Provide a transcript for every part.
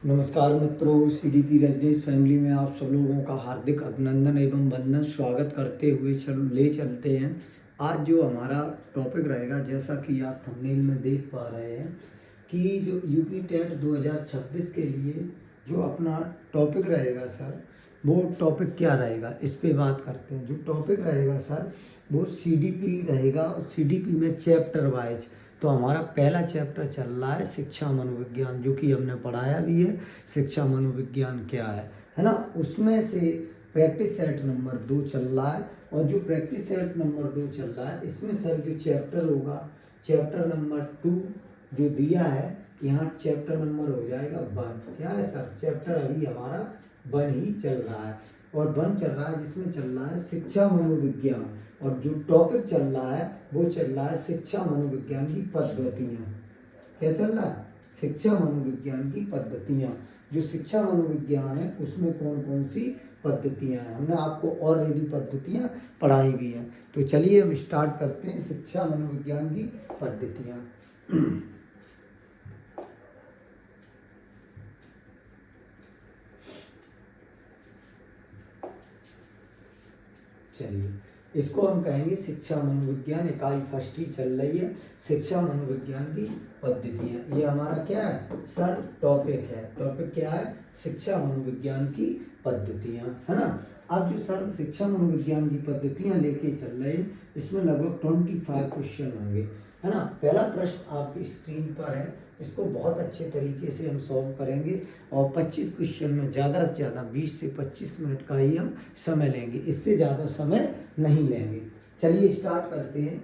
नमस्कार मित्रों, CDP Rajneesh family में आप सब लोगों का हार्दिक अभिनंदन एवं वंदन स्वागत करते हुए ले चलते हैं। आज जो हमारा टॉपिक रहेगा, जैसा कि आप थंबनेल में देख पा रहे हैं कि जो यूपी टेट 2026 के लिए जो अपना टॉपिक रहेगा सर, वो टॉपिक क्या रहेगा इस पे बात करते हैं। जो टॉपिक रहेगा सर वो सीडीपी रहेगा, और सीडीपी में चैप्टर वाइज। तो हमारा पहला चैप्टर चल रहा है शिक्षा मनोविज्ञान, जो कि हमने पढ़ाया भी है। शिक्षा मनोविज्ञान क्या है ना। उसमें से प्रैक्टिस सेट नंबर 2 चल रहा है, और जो प्रैक्टिस सेट नंबर 2 चल रहा है इसमें सर जो चैप्टर होगा, चैप्टर नंबर 2 जो दिया है यहाँ, चैप्टर नंबर हो जाएगा 1। क्या है सर, चैप्टर अभी हमारा 1 ही चल रहा है, और 1 चल रहा है जिसमें चल रहा है शिक्षा मनोविज्ञान। और जो टॉपिक चल रहा है वो चल रहा है शिक्षा मनोविज्ञान की पद्धतियाँ। क्या चल रहा है, शिक्षा मनोविज्ञान की पद्धतियाँ। जो शिक्षा मनोविज्ञान है उसमें कौन कौन सी पद्धतियाँ हैं, हमने आपको ऑलरेडी पद्धतियाँ पढ़ाई भी हैं। तो चलिए हम स्टार्ट करते हैं शिक्षा मनोविज्ञान की पद्धतियाँ। चलिए, इसको हम कहेंगे शिक्षा मनोविज्ञान, इकाई फर्स्ट ही चल रही है, शिक्षा मनोविज्ञान की पद्धतियाँ। ये हमारा क्या है सर, टॉपिक है। टॉपिक क्या है, शिक्षा मनोविज्ञान की पद्धतियाँ, है ना। अब जो सर शिक्षा मनोविज्ञान की पद्धतियाँ लेके चल रहे हैं, इसमें लगभग 25 क्वेश्चन होंगे, है ना। पहला प्रश्न आपकी स्क्रीन पर है, इसको बहुत अच्छे तरीके से हम सॉल्व करेंगे, और 25 क्वेश्चन में ज़्यादा से ज़्यादा 20 से 25 मिनट का ही हम समय लेंगे, इससे ज़्यादा समय नहीं लेंगे। चलिए स्टार्ट करते हैं।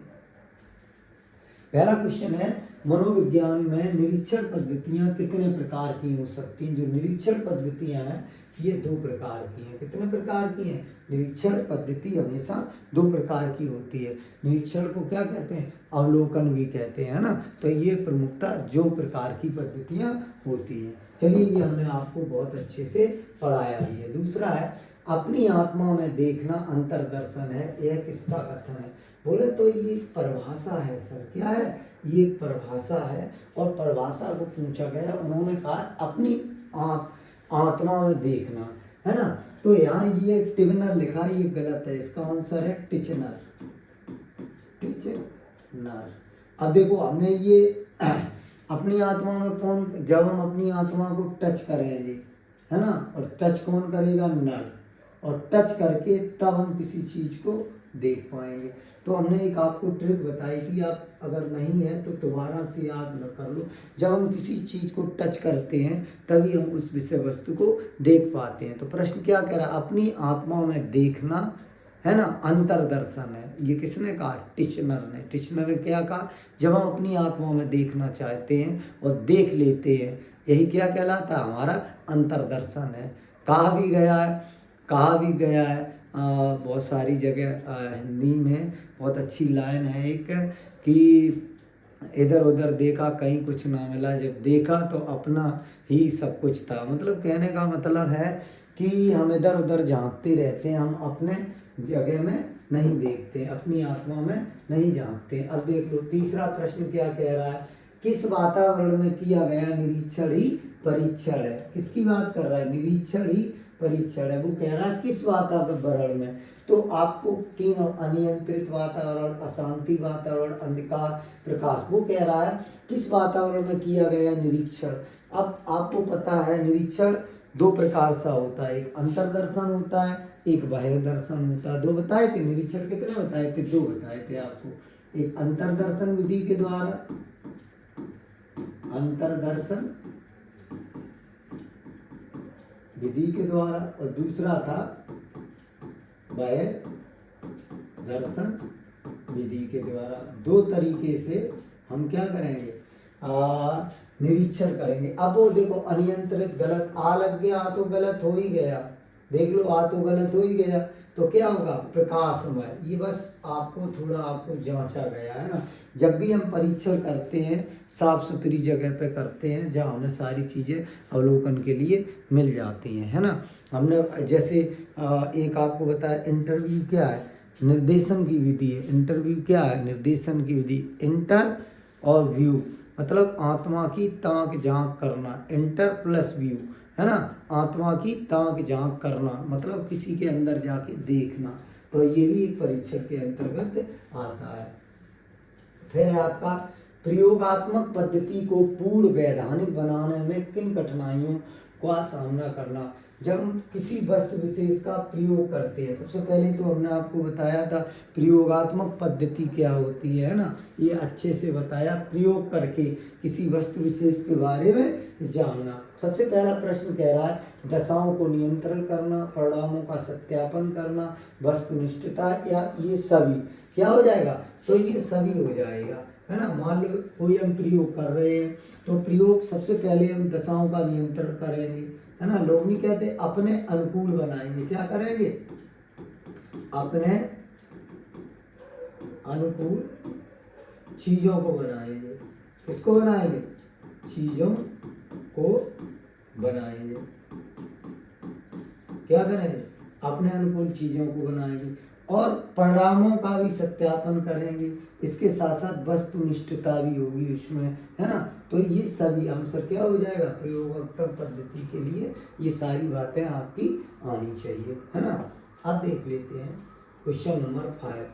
पहला क्वेश्चन है, मनोविज्ञान में निरीक्षण पद्धतियाँ कितने प्रकार की हो सकती हैं। जो निरीक्षण पद्धतियाँ हैं ये 2 प्रकार की हैं। कितने प्रकार की हैं, निरीक्षण पद्धति हमेशा 2 प्रकार की होती है। निरीक्षण को क्या कहते हैं, अवलोकन भी कहते हैं, है ना। तो ये प्रमुखता 2 प्रकार की पद्धतियाँ होती हैं। चलिए, ये हमने आपको बहुत अच्छे से पढ़ाया भी है। दूसरा है, अपनी आत्मा में देखना अंतर्दर्शन है, यह किसका कथन है। बोले तो ये परिभाषा है सर। क्या है, ये परिभाषा है, और परिभाषा को पूछा गया, उन्होंने कहा अपनी आत्मा में देखना, है ना। तो यहाँ ये टिचनर लिखा है, ये गलत है, इसका आंसर है टिचनर। टिचनर। अब देखो, हमने ये अपनी आत्मा में कौन, जब हम अपनी आत्मा को टच करेंगे, है ना, और टच कौन करेगा, नर, और टच करके तब हम किसी चीज को देख पाएंगे। तो हमने एक आपको ट्रिक बताई थी, आप अगर नहीं है तो दोबारा से याद न कर लो। जब हम किसी चीज को टच करते हैं तभी हम उस विषय वस्तु को देख पाते हैं। तो प्रश्न क्या कह रहा है, अपनी आत्मा में देखना, है ना, अंतर्दर्शन है। ये किसने कहा, टिचनर ने। टिचनर ने क्या कहा, जब हम अपनी आत्मा में देखना चाहते हैं और देख लेते हैं, यही क्या कहलाता है, हमारा अंतर्दर्शन है। कहा भी गया है, बहुत सारी जगह हिंदी में बहुत अच्छी लाइन है एक, कि इधर उधर देखा कहीं कुछ ना मिला, जब देखा तो अपना ही सब कुछ था। मतलब कहने का मतलब है कि हम इधर उधर झांकते रहते हैं, हम अपने जगह में नहीं देखते, अपनी आत्मा में नहीं झांकते। अब देख लो तीसरा प्रश्न क्या कह रहा है, किस वातावरण में किया गया निरीक्षण ही परीक्षण है। किसकी बात कर रहा है, निरीक्षण ही परीक्षण है। वो कह रहा है किस वातावरण में। तो आपको 3, अनियंत्रित वातावरण, अशांति वातावरण, अंधकार, प्रकाश। वो कह रहा है किस वातावरण में किया गया निरीक्षण। अब आपको पता है निरीक्षण 2 प्रकार सा होता है, एक अंतर्दर्शन होता है, एक बहिर्दर्शन होता है। 2 बताए थे, निरीक्षण कितने बताए थे, 2 बताए थे आपको। एक अंतर्दर्शन विधि के द्वारा, अंतर्दर्शन विधि के द्वारा, और दूसरा था बहिर्दर्शन विधि के द्वारा। 2 तरीके से हम क्या करेंगे, निरीक्षण करेंगे। अब वो देखो, अनियंत्रित गलत, आ लग गया, आ तो गलत हो ही गया, देख लो, आ तो गलत हो ही गया, तो क्या होगा, प्रकाशमय। ये बस आपको थोड़ा आपको जांचा गया है ना। जब भी हम परीक्षण करते हैं साफ सुथरी जगह पे करते हैं, जहाँ हमें सारी चीज़ें अवलोकन के लिए मिल जाती हैं, है ना। हमने जैसे एक आपको बताया, इंटरव्यू क्या है, निर्देशन की विधि है। इंटरव्यू क्या है, निर्देशन की विधि। इंटर और व्यू, मतलब आत्मा की ताक झांक करना, एंटर प्लस व्यू, है ना, आत्मा की ताक झांक करना मतलब किसी के अंदर जाके देखना, तो ये भी एक परीक्षण के अंतर्गत आता है। फिर है आपका प्रयोगात्मक पद्धति को पूर्ण वैधानिक बनाने में किन कठिनाइयों का सामना करना। जब हम किसी वस्तु विशेष का प्रयोग करते हैं, सबसे पहले तो हमने आपको बताया था प्रयोगात्मक पद्धति क्या होती है ना, ये अच्छे से बताया, प्रयोग करके किसी वस्तु विशेष के बारे में जानना। सबसे पहला प्रश्न कह रहा है दशाओं को नियंत्रण करना, परिणामों का सत्यापन करना, वस्तुनिष्ठता, या ये सभी क्या हो जाएगा, तो ये सभी हो जाएगा, है ना। मान लो कोई हम प्रयोग कर रहे हैं, तो प्रयोग सबसे पहले हम दशाओं का नियंत्रण करेंगे, है ना। लोग नहीं कहते अपने अनुकूल बनाएंगे, क्या करेंगे, अपने अनुकूल चीजों को बनाएंगे। किसको बनाएंगे, चीजों को बनाएंगे, क्या करेंगे, अपने अनुकूल चीजों को बनाएंगे, और परिणामों का भी सत्यापन करेंगे, इसके साथ साथ वस्तुनिष्ठता भी होगी उसमें, है ना। तो ये सभी आंसर क्या हो जाएगा, प्रयोगात्मक पद्धति के लिए ये सारी बातें आपकी आनी चाहिए, है ना। अब देख लेते हैं क्वेश्चन नंबर 5।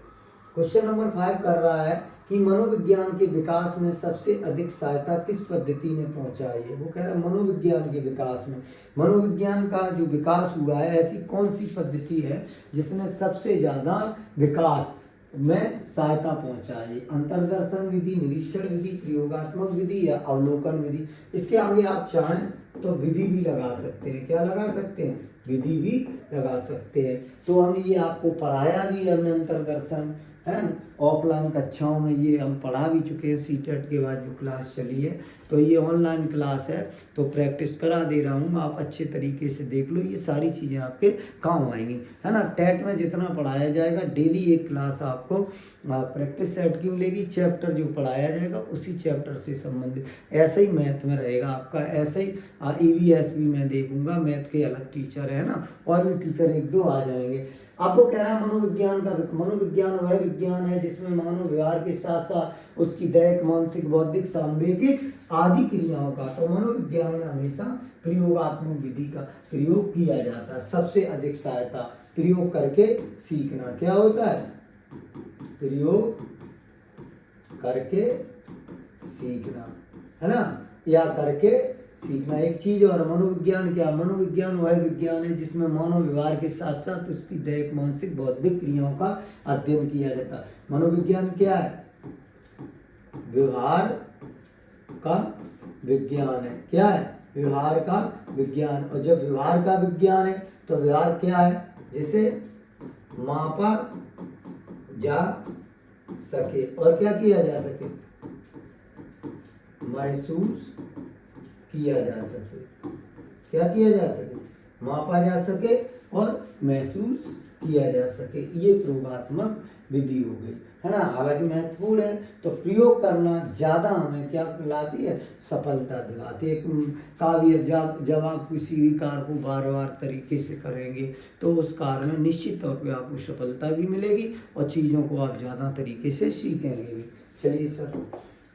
क्वेश्चन नंबर 5 कर रहा है कि मनोविज्ञान के विकास में सबसे अधिक सहायता किस पद्धति ने पहुंचाई है। वो कह रहा है मनोविज्ञान के विकास में, मनोविज्ञान का जो विकास हुआ है, ऐसी कौन सी पद्धति है जिसने सबसे ज्यादा विकास में सहायता पहुंचाई। अंतर्दर्शन विधि, निरीक्षण विधि, प्रयोगात्मक विधि या अवलोकन विधि। इसके आगे आप चाहें तो विधि भी लगा सकते हैं, क्या लगा सकते हैं, विधि भी लगा सकते हैं। तो हमने ये आपको पढ़ाया भी हमने अंतर्दर्शन, है ना, ऑफलाइन कक्षाओं में ये हम पढ़ा भी चुके हैं, सीटेट के बाद जो क्लास चली है। तो ये ऑनलाइन क्लास है, तो प्रैक्टिस करा दे रहा हूँ, आप अच्छे तरीके से देख लो, ये सारी चीज़ें आपके काम आएंगी, है ना। टेट में जितना पढ़ाया जाएगा, डेली एक क्लास आपको प्रैक्टिस सेट की मिलेगी, चैप्टर जो पढ़ाया जाएगा उसी चैप्टर से संबंधित। ऐसे ही मैथ में रहेगा आपका, ऐसे ही EVS भी मैं देखूंगा, मैथ के अलग टीचर है ना, और भी टीचर एक दो आ जाएंगे। अब वो कह रहा है मनोविज्ञान का, मनोविज्ञान वह विज्ञान है जिसमें मानव व्यवहार के साथ साथ उसकी दैहिक, मानसिक, बौद्धिक, सांवेगिक आदि क्रियाओं का, तो मनोविज्ञान में हमेशा प्रयोगात्मक विधि का प्रयोग किया जाता है। सबसे अधिक सहायता प्रयोग करके सीखना, क्या होता है, प्रयोग करके सीखना, है ना, या करके सीखना एक चीज। और मनोविज्ञान क्या, मनोविज्ञान वह विज्ञान है जिसमें मानव व्यवहार के साथ साथ उसकी दैहिक, मानसिक, बौद्धिक क्रियाओं का अध्ययन किया जाता है। मनोविज्ञान क्या है, व्यवहार का विज्ञान है, क्या है, व्यवहार का विज्ञान। और जब व्यवहार का विज्ञान है तो व्यवहार क्या है, जिसे मापा जा सके और क्या किया जा सके, महसूस किया जा सके, क्या किया जा सके, मापा जा सके और महसूस किया जा सके, ये प्रयोगात्मक विधि हो गई, है ना। हालांकि महत्वपूर्ण है, तो प्रयोग करना ज्यादा हमें क्या लाती है, सफलता दिलाती है। काव्य जब आप किसी भी कार्य को बार बार तरीके से करेंगे तो उस कार्य में निश्चित तौर पे आपको सफलता भी मिलेगी और चीज़ों को आप ज़्यादा तरीके से सीखेंगे भी। चलिए सर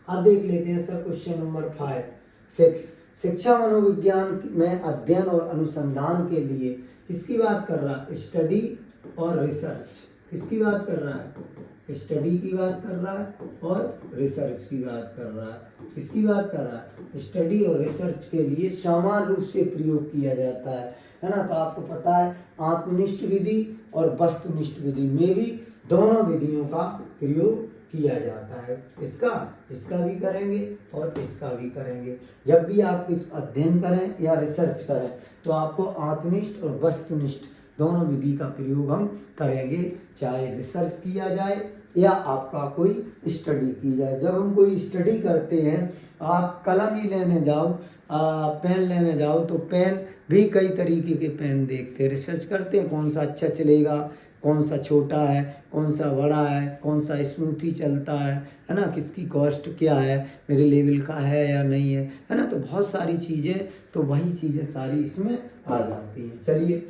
अब देख लेते हैं सर क्वेश्चन नंबर 5, 6। शिक्षा मनोविज्ञान में अध्ययन और अनुसंधान के लिए किसकी बात कर रहा है, स्टडी और रिसर्च। किसकी बात कर रहा है, स्टडी की बात कर रहा है और रिसर्च की बात कर रहा है। किसकी बात कर रहा है, स्टडी और रिसर्च के लिए समान रूप से प्रयोग किया जाता है ना। तो आपको पता है आत्मनिष्ठ विधि और वस्तुनिष्ठ विधि में भी दोनों विधियों का प्रयोग किया जाता है। इसका भी करेंगे और इसका भी करेंगे। जब भी आप इस अध्ययन करें या रिसर्च करें तो आपको आत्मनिष्ठ और वस्तुनिष्ठ दोनों विधि का प्रयोग हम करेंगे, चाहे रिसर्च किया जाए या आपका कोई स्टडी की जाए। जब हम कोई स्टडी करते हैं, आप कलम ही लेने जाओ, पेन लेने जाओ, तो पेन भी कई तरीके के पेन देखते हैं, रिसर्च करते हैं कौन सा अच्छा चलेगा, कौन सा छोटा है, कौन सा बड़ा है, कौन सा स्मूथी चलता है ना, किसकी कॉस्ट क्या है, मेरे लेवल का है या नहीं है ना। तो बहुत सारी चीज़ें, तो वही चीज़ें सारी इसमें आ जाती हैं। चलिए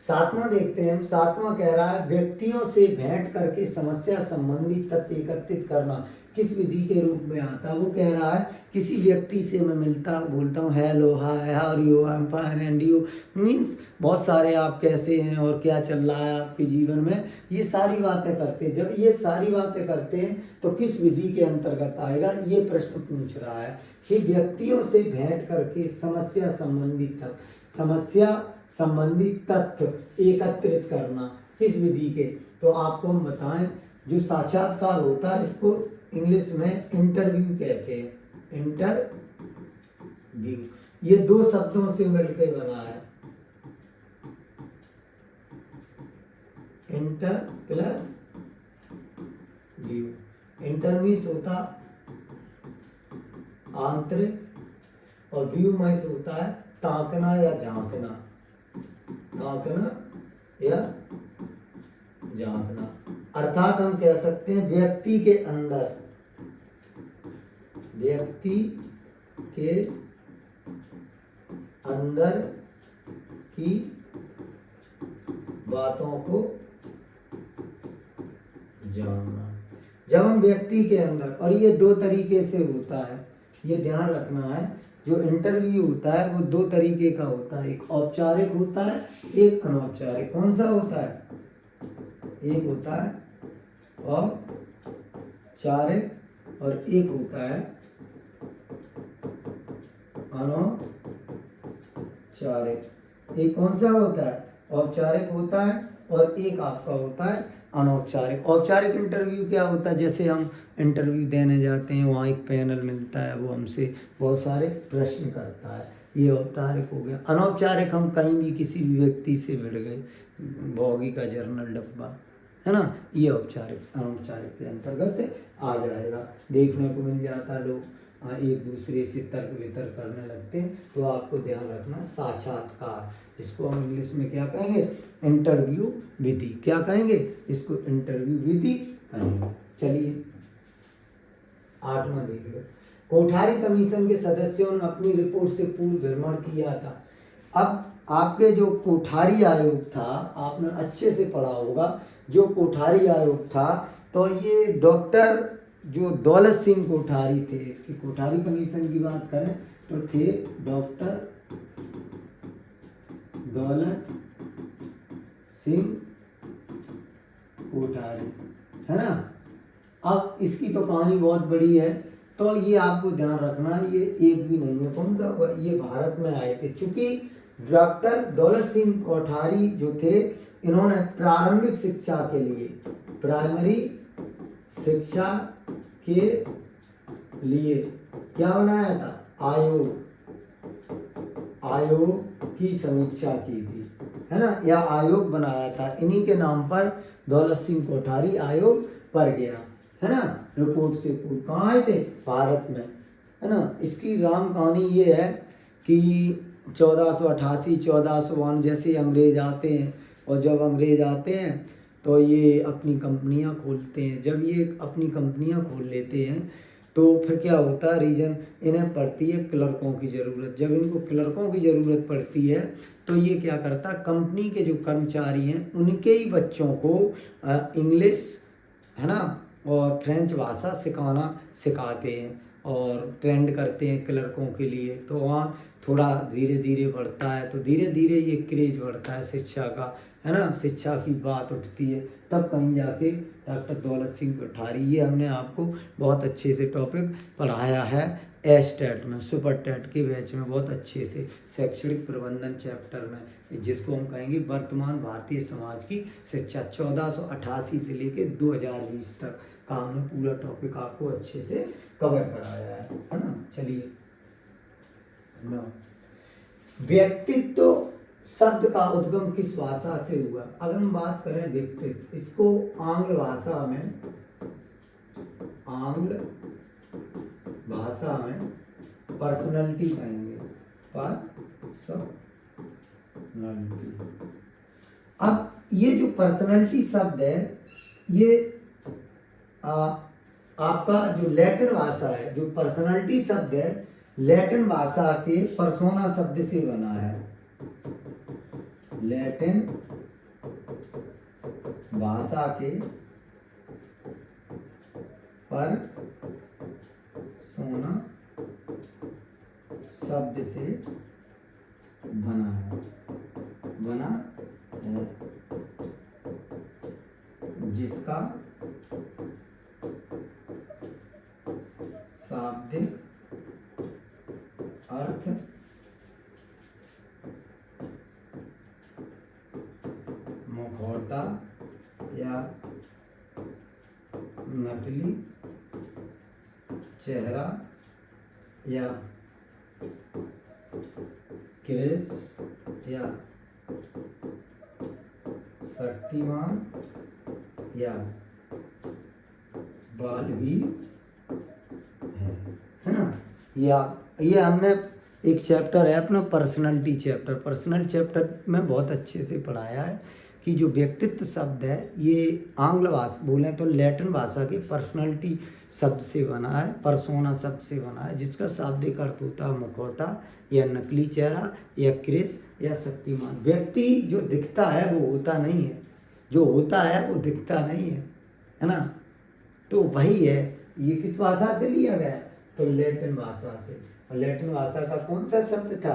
सातवां देखते हैं हम। सातवां कह रहा है व्यक्तियों से भेंट करके समस्या संबंधी तथ्य एकत्रित करना किस विधि के रूप में आता है। वो कह रहा है किसी व्यक्ति से मैं मिलता बोलता हूँ, hello, hi, how are you, I am fine and you, means बहुत सारे आप कैसे हैं और क्या चल रहा है आपके जीवन में, ये सारी बातें करते हैं। जब ये सारी बातें करते हैं तो किस विधि के अंतर्गत आएगा, ये प्रश्न पूछ रहा है कि व्यक्तियों से भेंट करके समस्या संबंधी तथ्य एकत्रित करना किस विधि के। तो आपको हम बताएं, जो साक्षात्कार होता है इसको इंग्लिश में इंटरव्यू कहते हैं। इंटरव्यू ये दो शब्दों से मिलकर बना है, इंटर प्लस व्यू। इंटरव्यूज होता आंतरिक और व्यू में होता है ताकना या झांकना, ताकना या झांकना। अर्थात हम कह सकते हैं व्यक्ति के अंदर की बातों को जानना। जब हम व्यक्ति के अंदर, और ये दो तरीके से होता है, ये ध्यान रखना है, जो इंटरव्यू होता है वो दो तरीके का होता है, एक औपचारिक होता है, एक अनौपचारिक। कौन सा होता है? एक होता है औपचारिक और एक होता है अनौपचारिक। एक कौन सा होता है? औपचारिक होता है और एक आपका होता है अनौपचारिक। औपचारिक इंटरव्यू क्या होता है? जैसे हम इंटरव्यू देने जाते हैं, वहाँ एक पैनल मिलता है, वो हमसे बहुत सारे प्रश्न करता है, ये औपचारिक हो गया। अनौपचारिक हम कहीं भी किसी भी व्यक्ति से मिल गए, बॉगी का जर्नल डब्बा है ना, ये औपचारिक अनौपचारिक के अंतर्गत आ जाएगा। देखने को मिल जाता है लोग एक दूसरे से तर्क वितर्क करने लगते हैं, तो आपको ध्यान रखना साक्षात्कार, जिसको हम इंग्लिश में क्या कहेंगे? इंटरव्यू विधि। क्या कहेंगे इसको? इंटरव्यू विधि कहेंगे। चलिए 8वां देखिए। कोठारी कमीशन के सदस्यों ने अपनी रिपोर्ट से पूर्व भ्रमण किया था। अब आपके जो कोठारी आयोग था, आपने अच्छे से पढ़ा होगा, जो कोठारी आयोग था, तो ये डॉक्टर जो दौलत सिंह कोठारी थे, इसकी कोठारी कमीशन की बात करें तो थे डॉक्टर दौलत सिंह कोठारी, है ना। अब इसकी तो कहानी बहुत बड़ी है, तो ये आपको ध्यान रखना, ये एक भी नहीं है। कौन सा? ये भारत में आए थे। चूंकि डॉक्टर दौलत सिंह कोठारी जो थे, इन्होंने प्रारंभिक शिक्षा के लिए, प्राइमरी शिक्षा के लिए क्या बनाया था? आयोग की समीक्षा की थी, है ना, या आयोग बनाया था। इन्हीं के नाम पर दौलत सिंह कोठारी आयोग पर गया, है ना। रिपोर्ट से पूर्व कहाँ आए थे? भारत में, है ना। इसकी राम कहानी ये है कि 1488 1452 जैसे अंग्रेज आते हैं, और जब अंग्रेज आते हैं तो ये अपनी कंपनियां खोलते हैं। जब ये अपनी कंपनियां खोल लेते हैं तो फिर क्या होता है? रीजन इन्हें पड़ती है क्लर्कों की ज़रूरत। जब इनको क्लर्कों की ज़रूरत पड़ती है तो ये क्या करता? कंपनी के जो कर्मचारी हैं उनके ही बच्चों को इंग्लिश, है ना, और फ्रेंच भाषा सिखाते हैं और ट्रेंड करते हैं क्लर्कों के लिए। तो वहाँ थोड़ा धीरे धीरे बढ़ता है, तो धीरे धीरे ये क्रेज बढ़ता है शिक्षा का, है ना, शिक्षा की बात उठती है, तब कहीं जाके डॉक्टर दौलत सिंह कोठारी, ये हमने आपको बहुत अच्छे से टॉपिक पढ़ाया है एस टेट में, सुपर टेट के बैच में, बहुत अच्छे से शैक्षणिक प्रबंधन चैप्टर में, जिसको हम कहेंगे वर्तमान भारतीय समाज की शिक्षा 1488 से लेके 2020 तक का हमने पूरा टॉपिक आपको अच्छे से कवर कराया है ना। चलिए, व्यक्तित्व शब्द का उद्गम किस भाषा से हुआ? अगर हम बात करें व्यक्तित्व, इसको आंग्ल भाषा में पर्सनैलिटी कहेंगे, पर्सनैलिटी। अब ये जो पर्सनैलिटी शब्द है, ये आपका जो लैटिन भाषा है, जो पर्सनैलिटी शब्द है, लैटिन भाषा के पर्सोना शब्द से बना है। लैटिन भाषा के पर सोना शब्द से बना है जिसका शाब्दिक अर्थ मुखौटा या नकली चेहरा या केस या शक्तिमान या बाल भी है ना। ये हमने एक चैप्टर है अपना पर्सनालिटी चैप्टर, पर्सनल चैप्टर में बहुत अच्छे से पढ़ाया है कि जो व्यक्तित्व शब्द है ये आंग्ल भाषा बोलें तो लैटिन भाषा के पर्सनालिटी शब्द से बना है, परसोना शब्द से बना है, जिसका शाब्दिक अर्थ होता है मुखौटा या नकली चेहरा या क्रिस या शक्तिमान। व्यक्ति जो दिखता है वो होता नहीं है, जो होता है वो दिखता नहीं है ना। तो वही है, ये किस भाषा से लिया गया है? तो लैटिन भाषा से। और लैटिन भाषा का कौन सा शब्द था?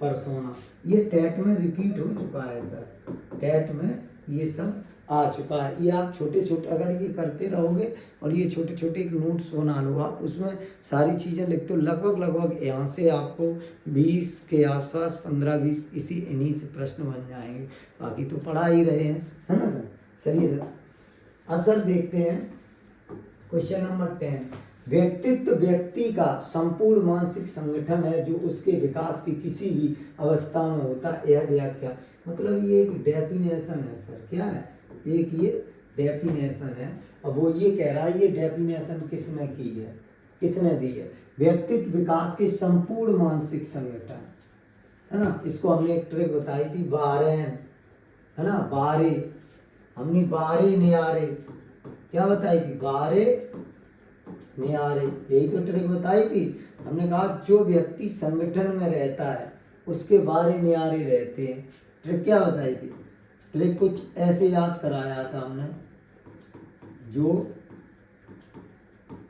परसोना। ये टेट में रिपीट हो चुका है सर, टेट में ये सब आ चुका है। ये आप छोटे छोटे अगर ये करते रहोगे और ये छोटे छोटे नोट्स बना लो आप, उसमें सारी चीज़ें लिखते हो, लगभग यहाँ से आपको 20 के आसपास 15-20 इन्हीं से प्रश्न बन जाएंगे। बाकी तो पढ़ा ही रहे हैं, है ना सर। चलिए सर, अब सर देखते हैं क्वेश्चन नंबर 10। व्यक्तित्व व्यक्ति का संपूर्ण मानसिक संगठन है जो उसके विकास की किसी भी अवस्था में होता है। यह व्याख्या मतलब ये एक डेफिनेशन है सर। क्या है? एक ये डेफिनेशन है। अब वो ये कह रहा है ये डेफिनेशन किसने की है, किसने दी है? व्यक्तित्व विकास के संपूर्ण मानसिक संगठन, है ना। इसको हमने एक ट्रिक बताई थी, बारेन, है ना, बारे। हमने बारे नियारे क्या बताई थी? बारे नियारे, यही तो ट्रिक बताई थी। हमने कहा जो व्यक्ति संगठन में रहता है उसके बारे नियारे रहते हैं। ट्रिक क्या बताई थी? ट्रिक कुछ ऐसे याद कराया था हमने, जो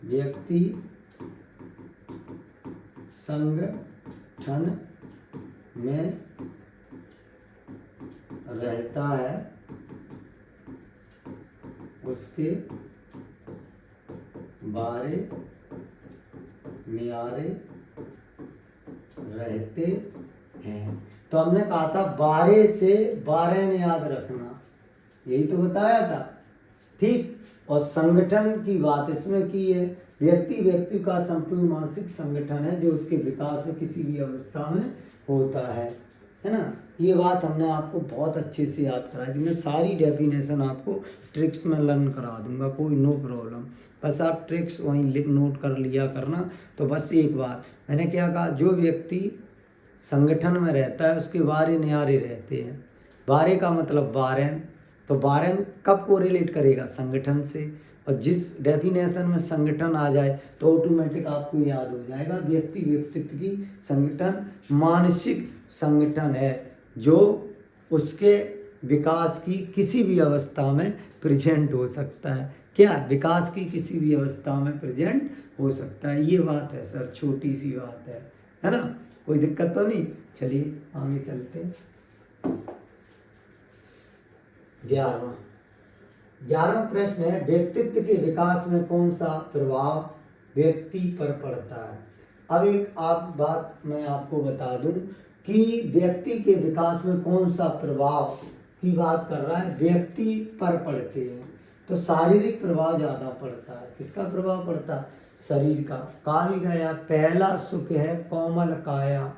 व्यक्ति संगठन में रहता है उसके बारे नियारे रहते हैं। तो हमने कहा था बारे से बारे ने याद रखना, यही तो बताया था, ठीक। और संगठन की बात इसमें की है। व्यक्ति का संपूर्ण मानसिक संगठन है जो उसके विकास में किसी भी अवस्था में होता है ना। ये बात हमने आपको बहुत अच्छे से याद कराई थी। मैं सारी डेफिनेशन आपको ट्रिक्स में लर्न करा दूंगा, कोई नो प्रॉब्लम। बस आप ट्रिक्स वहीं नोट कर लिया करना। तो बस एक बार मैंने क्या कहा, जो व्यक्ति संगठन में रहता है उसके बारे नियारे रहते हैं। बारे का मतलब बारेन, तो बारेन कब को रिलेट करेगा? संगठन से। और जिस डेफिनेशन में संगठन आ जाए तो ऑटोमेटिक आपको याद हो जाएगा व्यक्तित्व की संगठन मानसिक संगठन है जो उसके विकास की किसी भी अवस्था में प्रेजेंट हो सकता है। क्या? विकास की किसी भी अवस्था में प्रेजेंट हो सकता है। ये बात है सर, छोटी सी बात है ना, कोई दिक्कत तो नहीं। चलिए आगे चलते हैं। 11वां प्रश्न है, व्यक्तित्व के विकास में कौन सा प्रभाव व्यक्ति पर पड़ता है? अब एक आप बात मैं आपको बता दूं कि व्यक्ति के विकास में कौन सा प्रभाव की बात कर रहा है, व्यक्ति पर पड़ते हैं। तो शारीरिक प्रभाव ज्यादा पड़ता है। किसका प्रभाव पड़ता है? शरीर का। कहा गया पहला सुख है कोमल काया,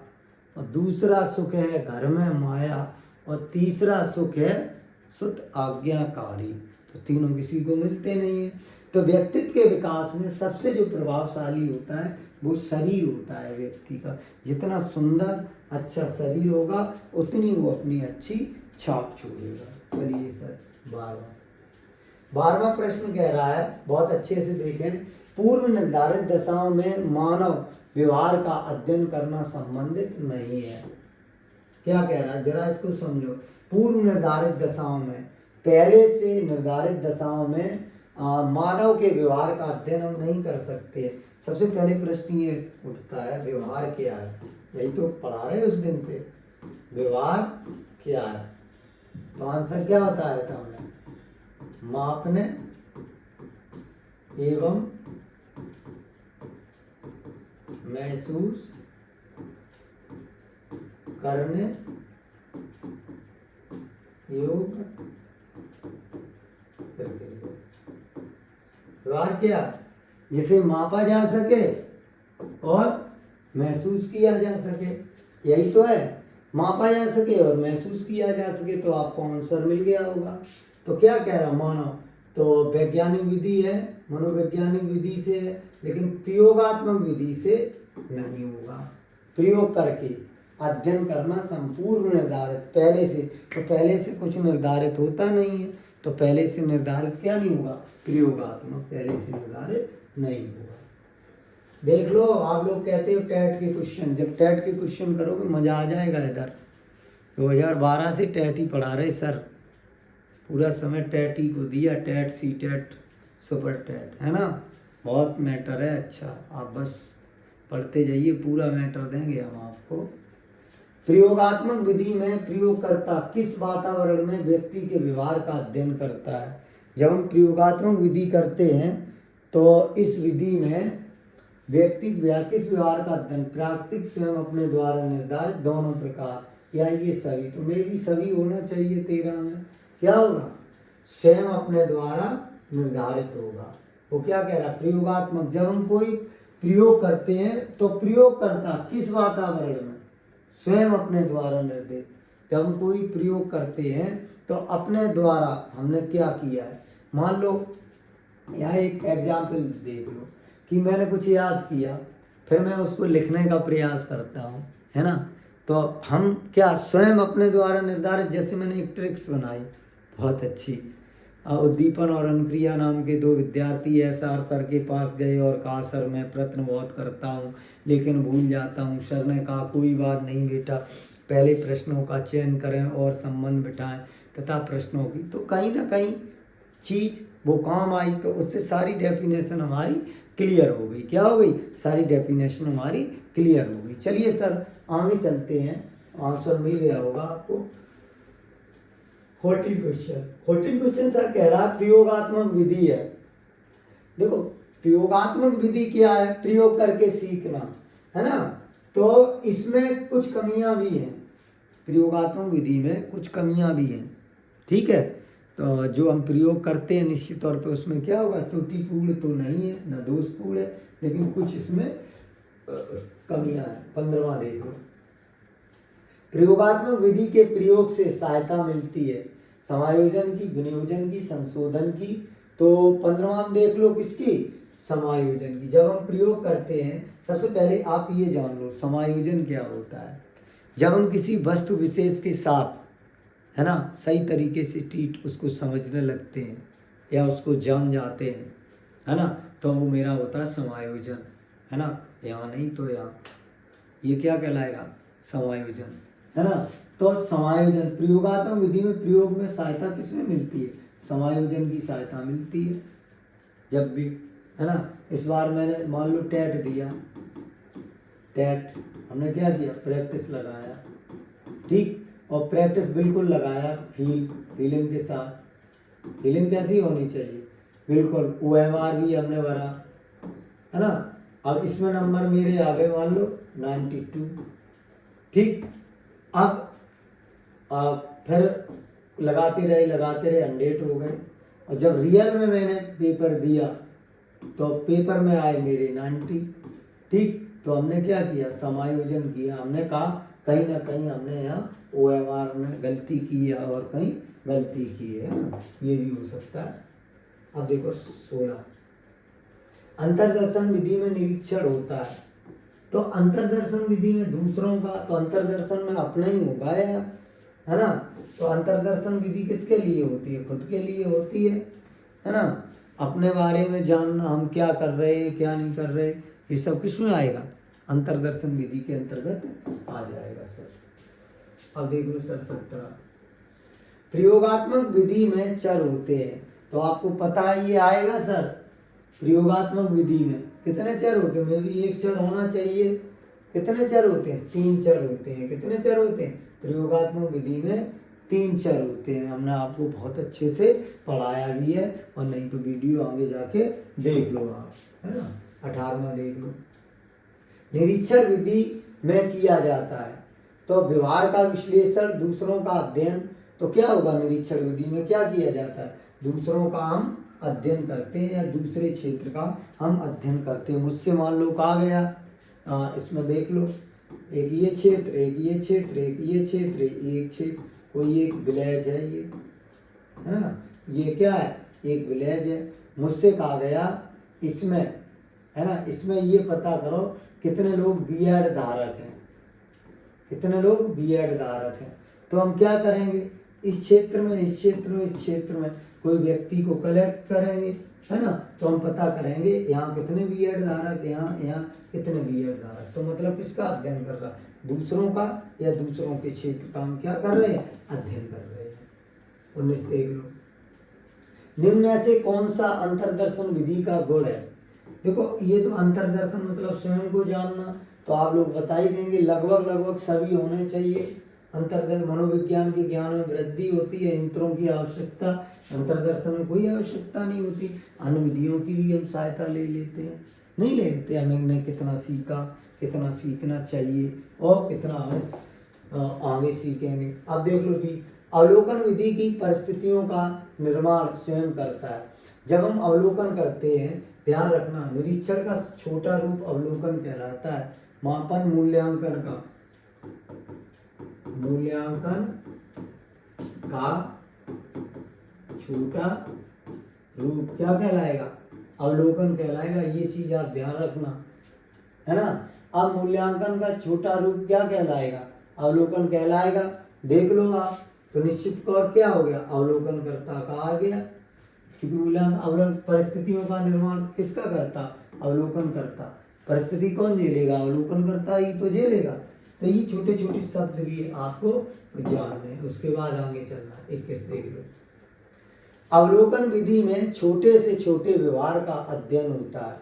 और दूसरा सुख है घर में माया, और तीसरा सुख है सुत आज्ञाकारी। तो तीनों किसी को मिलते नहीं है। तो व्यक्तित्व के विकास में सबसे जो प्रभावशाली होता है वो शरीर होता है व्यक्ति का। जितना सुंदर अच्छा शरीर होगा उतनी वो अपनी अच्छी छाप छोड़ेगा। चलिए सर 12वां प्रश्न कह रहा है, बहुत अच्छे से देखें, पूर्व निर्धारित दशाओं में मानव व्यवहार का अध्ययन करना संबंधित नहीं है। क्या कह रहा है जरा इसको समझो। पूर्व निर्धारित दशाओं में पहले से निर्धारित दशाओं में मानव के व्यवहार का अध्ययन हम नहीं कर सकते। सबसे पहले प्रश्न ये उठता है, व्यवहार क्या है? यही तो पढ़ा रहे उस दिन से, व्यवहार क्या है? तो आंसर क्या बताया था हमने? मापने एवं महसूस करने योग्य प्रक्रिया। व्यवहार क्या? जिसे मापा जा सके और महसूस किया जा सके, यही तो है। मापा जा सके और महसूस किया जा सके, तो आपको आंसर मिल गया होगा। तो क्या कह रहा मानव? तो वैज्ञानिक विधि है, मनोवैज्ञानिक विधि से है, लेकिन प्रयोगात्मक विधि से नहीं होगा। प्रयोग करके अध्ययन करना संपूर्ण निर्धारित पहले से, तो पहले से कुछ निर्धारित होता नहीं है, तो पहले से निर्धारित क्या नहीं होगा? प्रयोगात्मक, पहले से निर्धारित नहीं होगा। देख लो, आप लोग कहते हो टेट के क्वेश्चन, जब टेट के क्वेश्चन करोगे मजा आ जाएगा। इधर 2012 से टेट ही पढ़ा रहे सर, पूरा समय टेट ही को दिया, TET, C TET, super TET, है ना। बहुत मैटर है। अच्छा, आप बस पढ़ते जाइए, पूरा मैटर देंगे हम आपको। प्रयोगात्मक विधि में प्रयोगकर्ता किस वातावरण में व्यक्ति के व्यवहार का अध्ययन करता है? जब हम प्रयोगात्मक विधि करते हैं तो इस विधि में व्यक्ति किस व्यवहार का अध्ययन? प्राकृतिक, स्वयं अपने द्वारा निर्धारित, दोनों प्रकार, या ये सभी? तो मे भी सभी होना चाहिए 13 में। क्या होगा? स्वयं अपने द्वारा निर्धारित होगा। वो क्या कह रहा है? प्रयोगात्मक, जब हम कोई प्रयोग करते हैं तो प्रयोगकर्ता किस वातावरण में? स्वयं अपने द्वारा निर्धारित। जब हम कोई प्रयोग करते हैं तो अपने द्वारा हमने क्या किया है? मान लो यहाँ एक एग्जाम्पल देख लो कि मैंने कुछ याद किया, फिर मैं उसको लिखने का प्रयास करता हूँ, है ना। तो हम क्या स्वयं अपने द्वारा निर्धारित? जैसे मैंने एक ट्रिक्स बनाई बहुत अच्छी, उद्दीपन और अनुक्रिया नाम के 2 विद्यार्थी एसआर सर के पास गए और कहा, सर मैं प्रश्न बहुत करता हूँ लेकिन भूल जाता हूँ। सर ने कहा, कोई बात नहीं बेटा, पहले प्रश्नों का चयन करें और संबंध बिठाएं तथा प्रश्नों की, तो कहीं ना कहीं चीज़ वो काम आई, तो उससे सारी डेफिनेशन हमारी क्लियर हो गई। क्या हो गई? सारी डेफिनेशन हमारी क्लियर हो गई। चलिए सर आगे चलते हैं, आंसर मिल गया होगा आपको। 14 क्वेश्चन सर कह रहा है प्रयोगात्मक विधि है। देखो, प्रयोगात्मक विधि क्या है? प्रयोग करके सीखना, है ना। तो इसमें कुछ कमियां भी हैं, प्रयोगात्मक विधि में कुछ कमियां भी हैं, ठीक है। तो जो हम प्रयोग करते हैं निश्चित तौर पे उसमें क्या होगा? त्रुटिपूर्ण तो नहीं है, न दोषपूर्ण है, लेकिन कुछ इसमें कमियां हैं। 15वां देखो, प्रयोगात्मक विधि के प्रयोग से सहायता मिलती है समायोजन की, विनियोजन की, संशोधन की। तो 15वां देख लो, किसकी? समायोजन की। जब हम प्रयोग करते हैं, सबसे पहले आप ये जान लो समायोजन क्या होता है। जब हम किसी वस्तु विशेष के साथ, है ना, सही तरीके से उसको समझने लगते हैं या उसको जान जाते हैं, है ना, तो वो मेरा होता है समायोजन, है ना। यहाँ नहीं तो यहाँ, ये क्या कहलाएगा? समायोजन, है ना। तो समायोजन, प्रयोगात्मक विधि में प्रयोग में सहायता किसमें मिलती है? समायोजन की सहायता मिलती है जब भी, है ना। इस बार मैंने मान लो टेट दिया, टेट हमने क्या किया? प्रैक्टिस लगाया, ठीक, और प्रैक्टिस बिल्कुल लगाया फीलिंग के साथ। फीलिंग कैसी होनी चाहिए? बिल्कुल। OMR भी हमने भरा, है ना। अब इसमें नंबर मेरे आ गए मान लो 92, ठीक। अब फिर लगाते रहे 100 हो गए, और जब रियल में मैंने पेपर दिया तो पेपर में आए मेरे 90, ठीक। तो हमने क्या किया? समायोजन किया। हमने कहा कहीं ना कहीं हमने यहाँ OMR में गलती की है और कहीं गलती की है ना, ये भी हो सकता है। अब देखो 16, अंतर्दर्शन विधि में निरीक्षण होता है। तो अंतर्दर्शन विधि में दूसरों का, तो अंतर्दर्शन में अपना ही होगा यार, है ना। तो अंतर्दर्शन विधि किसके लिए होती है? खुद के लिए होती है ना। अपने बारे में जानना, हम क्या कर रहे हैं क्या नहीं कर रहे, ये सब किस में आएगा? अंतर्दर्शन विधि के अंतर्गत आ जाएगा सर। अब देख लो सर 17, प्रयोगात्मक विधि में चर होते हैं, तो आपको पता है ये आएगा सर। प्रयोगात्मक विधि में कितने चर होते हैं, में भी एक चर होना चाहिए। कितने चर होते हैं, 3 चर होते हैं। कितने चर होते हैं, प्रयोगात्मक विधि में 3 चर होते हैं। हमने आपको बहुत अच्छे से पढ़ाया भी है, और नहीं तो वीडियो आगे जाके देख लो आप, है ना, 18वां देख लो। निरीक्षण विधि में किया जाता है, तो व्यवहार का विश्लेषण, दूसरों का अध्ययन। तो क्या होगा, निरीक्षण विधि में क्या किया जाता है, दूसरों का हम अध्ययन करते हैं, या दूसरे क्षेत्र का हम अध्ययन करते हैं। मुझसे मान लो कहा गया, इसमें देख लो, एक ये क्षेत्र, एक ये क्षेत्र, एक ये क्षेत्र, एक क्षेत्र, कोई एक विलेज है ये, है ना, ये क्या है, एक विलेज है। मुझसे कहा गया इसमें, है ना, इसमें ये पता करो कितने लोग बीएड धारक हैं, कितने लोग बीएड धारक हैं। तो हम क्या करेंगे, इस क्षेत्र में, इस क्षेत्र में, इस क्षेत्र में कोई व्यक्ति को कलेक्ट करेंगे, है ना, तो हम पता करेंगे यहाँ कितने बीएड धारक, यहाँ कितने बीएड धारक। तो मतलब किसका अध्ययन कर रहा, दूसरों का, या दूसरों के क्षेत्र का हम क्या कर रहे हैं, अध्ययन कर रहे हैं। 19 देख लो, निम्न में से कौन सा अंतर्दर्शन विधि का गुण है। देखो ये तो अंतर्दर्शन मतलब स्वयं को जानना, तो आप लोग बता ही देंगे, लगभग सभी होने चाहिए। अंतर्दर्शन, मनोविज्ञान के ज्ञान में वृद्धि होती है, यंत्रों की आवश्यकता, अंतर्दर्शन में कोई आवश्यकता नहीं होती। अन्य विधियों की भी हम सहायता ले लेते हैं, नहीं ले लेते, हमने कितना सीखा, कितना सीखना चाहिए, और कितना हमें आगे सीखेंगे। अब देख लो कि अवलोकन विधि की परिस्थितियों का निर्माण स्वयं करता है। जब हम अवलोकन करते हैं, ध्यान रखना, निरीक्षण का छोटा रूप अवलोकन कहलाता है। मापन मूल्यांकन का, मूल्यांकन का छोटा रूप क्या कहलाएगा, अवलोकन कहलाएगा। ये चीज आप ध्यान रखना, है ना। अब मूल्यांकन का छोटा रूप क्या कहलाएगा, अवलोकन कहलाएगा। देख लो आप, तो निश्चित तौर क्या हो गया, अवलोकन करता का आ गया, क्योंकि मूल्यांकन अवलोकन परिस्थितियों का निर्माण किसका करता, अवलोकन करता। परिस्थिति कौन झेलेगा, अवलोकन करता ही तो झेलेगा। तो ये छोटे छोटे शब्द भी आपको जानने हैं, उसके बाद आगे चलना। 21 देख लो, अवलोकन विधि में छोटे से छोटे व्यवहार का अध्ययन होता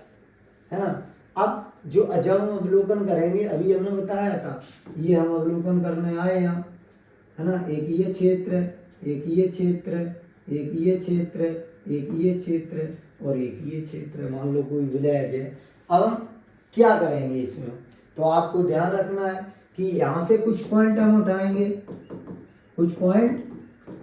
है ना। अब जो जब हम अवलोकन करेंगे, अभी हमने बताया था, ये हम अवलोकन करने आए यहाँ, है ना, एक ये क्षेत्र, एक ये क्षेत्र, एक ये क्षेत्र, एक ये क्षेत्र, और एक ये क्षेत्र, मान लो कोई विलेज है। अब हम क्या करेंगे इसमें, तो आपको ध्यान रखना है कि यहाँ से कुछ पॉइंट हम उठाएंगे, कुछ पॉइंट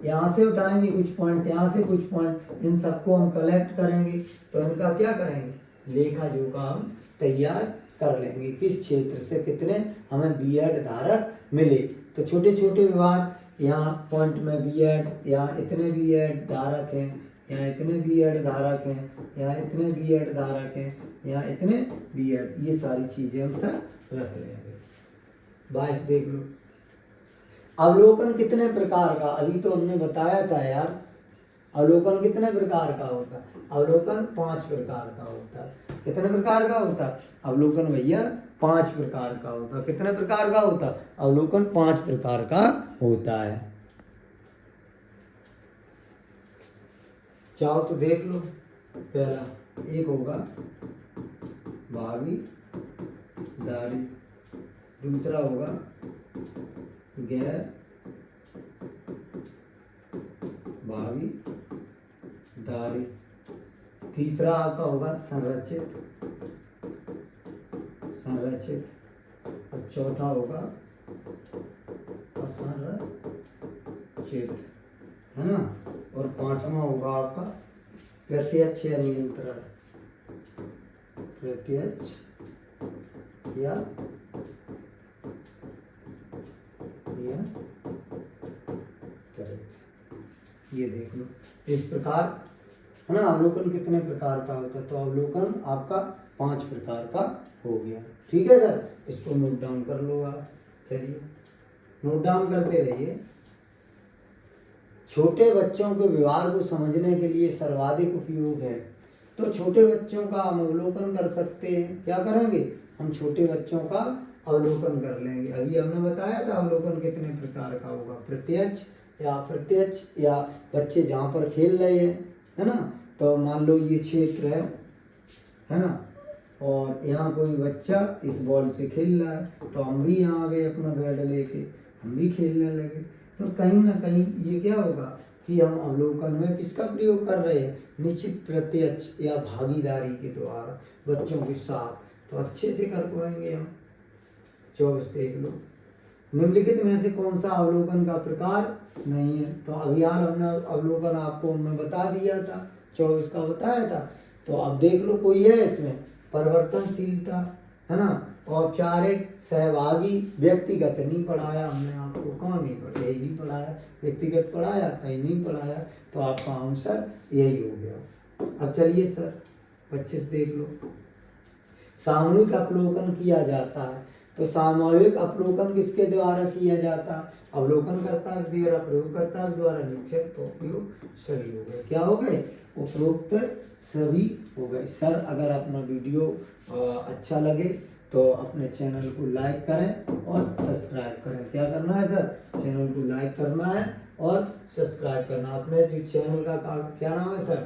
यहाँ से उठाएंगे, कुछ पॉइंट यहाँ से, कुछ पॉइंट, इन सबको हम कलेक्ट करेंगे। तो इनका क्या करेंगे, लेखा जोखा हम तैयार कर लेंगे, किस क्षेत्र से कितने हमें बीएड धारक मिले। तो छोटे छोटे व्यवहार, यहाँ पॉइंट में बीएड, यहाँ इतने बीएड धारक हैं, यहाँ इतने बीएड धारक हैं, यहाँ इतने बीएड धारक हैं, यहाँ इतने बीएड, ये सारी चीजें हम सब रख लेंगे। 22 देख लो, अवलोकन कितने प्रकार का, अभी तो हमने बताया था यार, अवलोकन कितने प्रकार का होता है, अवलोकन 5 प्रकार का होता है। कितने प्रकार का होता है अवलोकन भैया, 5 प्रकार का होता है। कितने प्रकार का होता है अवलोकन, 5 प्रकार का होता है। चाहो तो देख लो, पहला एक होगा भागीदारी, दूसरा होगा गैर भागीदारी, तीसरा आपका होगा संरचित, और चौथा होगा असंरचित, है ना, और 5वां होगा आपका प्रत्यक्ष या नियंत्रण, प्रत्यक्ष या ये देख लो। इस प्रकार, है ना, अवलोकन कितने प्रकार का होता है, तो अवलोकन आपका 5 प्रकार का हो गया। ठीक है सर, इसको नोट डाउन कर लो आप, चलिए नोट डाउन करते रहिए। छोटे बच्चों के व्यवहार को समझने के लिए सर्वाधिक उपयोग है, तो छोटे बच्चों का हम अवलोकन कर सकते हैं। क्या करेंगे, हम छोटे बच्चों का अवलोकन कर लेंगे। अभी हमने बताया था अवलोकन कितने प्रकार का होगा, प्रत्यक्ष, या प्रत्यक्ष, या बच्चे जहाँ पर खेल रहे हैं, है ना, तो मान लो ये क्षेत्र है ना, और यहाँ कोई बच्चा इस बॉल से खेल रहा है, तो हम भी यहाँ आ गए अपना बैट लेके, हम भी खेलने लगे। तो कहीं ना कहीं ये क्या होगा कि हम अवलोकन में किसका प्रयोग कर रहे हैं, निश्चित प्रत्यक्ष या भागीदारी के द्वारा बच्चों के साथ, तो अच्छे से कर पाएंगे हम। 24 देख लो, निम्नलिखित में से कौन सा अवलोकन का प्रकार नहीं है, तो अभी यार हमने अवलोकन आपको मैं बता दिया था, 24 का बताया था। तो अब देख लो कोई है इसमें, परिवर्तनशीलता, है ना, औपचारिक, सहभागी, व्यक्तिगत नहीं पढ़ाया हमने आपको, कौन नहीं पढ़ाया, यही नहीं पढ़ाया, व्यक्तिगत पढ़ाया, कहीं नहीं पढ़ाया, तो आपका आंसर यही हो गया। अब चलिए सर 25 देख लो, सामूहिक अवलोकन किया जाता है, तो सामूहिक अवलोकन किसके द्वारा किया जाता है, अवलोकनकर्ता के द्वारा, प्रयोगकर्ता के द्वारा, निक्षेप तो उपयोग सभी हो गए, क्या हो गए, उपरोक्त सभी हो गए। सर अगर अपना वीडियो अच्छा लगे तो अपने चैनल को लाइक करें और सब्सक्राइब करें। क्या करना है सर, चैनल को लाइक करना है और सब्सक्राइब करना। अपने जो चैनल का क्या नाम है सर,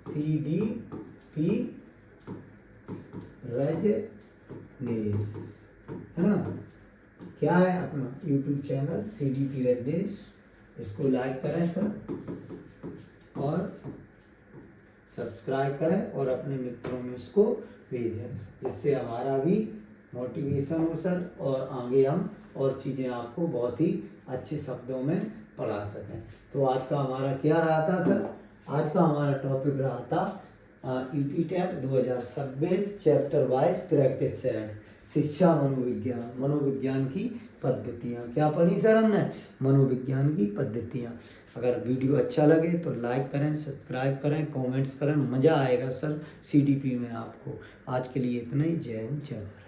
CDP रजनीश, है ना, क्या है अपना YouTube चैनल CDP रजनीश, इसको लाइक करें सर और सब्सक्राइब करें और अपने मित्रों में इसको भेजें, जिससे हमारा भी मोटिवेशन हो सर, और आगे हम और चीज़ें आपको बहुत ही अच्छे शब्दों में पढ़ा सकें। तो आज का हमारा क्या रहा था सर, आज का हमारा टॉपिक रहा था UPTET 2026 chapter wise practice set, शिक्षा मनोविज्ञान, मनोविज्ञान की पद्धतियाँ। क्या पढ़ी सर हमने, मनोविज्ञान की पद्धतियाँ। अगर वीडियो अच्छा लगे तो लाइक करें, सब्सक्राइब करें, कमेंट्स करें, मज़ा आएगा सर CDP में आपको। आज के लिए इतना ही, जय हिंद जय भारत।